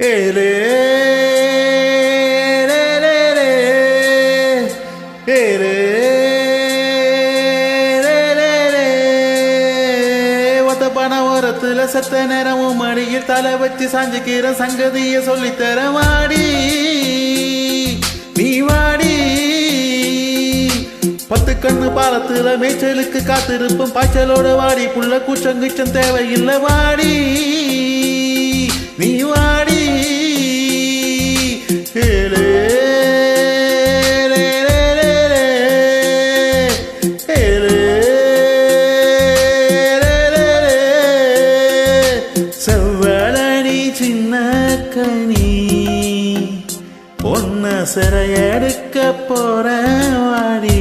ஏலே ஏலே ஒத்த பண ஓரத்துல செத்த நேரமும் மடியில் தலை வச்சு சாஞ்சுக்கிற சங்கதிய சொல்லித்தர வாடி நீ வாடி பத்து கண்ணு பாலத்துல மேய்ச்சலுக்கு காத்திருப்பும் பாய்ச்சலோட வாடி புள்ள கூச்சங்குச்சம் தேவையில்லை வாடி நீ வாடி ஏலே செவ்வழனி சின்ன கனி ஒன்ன சிறையெடுக்க போற வாடி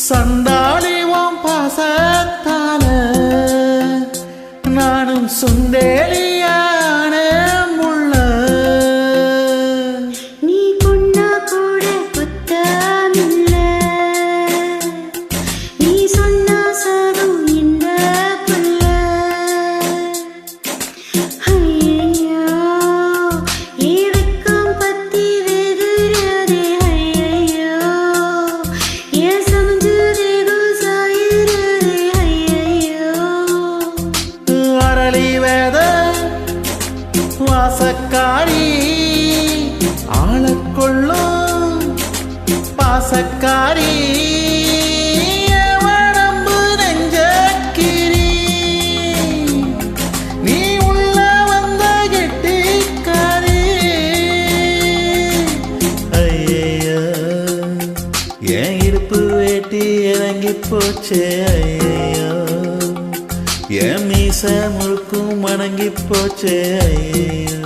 சண்டாளிவாம் பாசத்தால நானும் சுண்டேலியான முள்ள நீ கொண்டா கூட புத்தமில்ல நீ சொன்னா சாரும் இந்த புள்ள ஐயையோ ஏவக்கம் பத்தி வெகுறதே ஐயையோ ஏ சமஞ்சுதே குசாயிரதே ஐயையோ அரளி வேத வாசக்காரி ஆளக்கொள்ளும் பாசக்காரி வடம்பு நெஞ்சக்கிரி நீ உள்ள வந்த கெட்டிக்காரி ஐயையோ என் இருப்பு வேட்டி இறங்கி போச்சே ஐயையோ என் மீச முழுக்கும் மணங்கி போச்சே ஐயையோ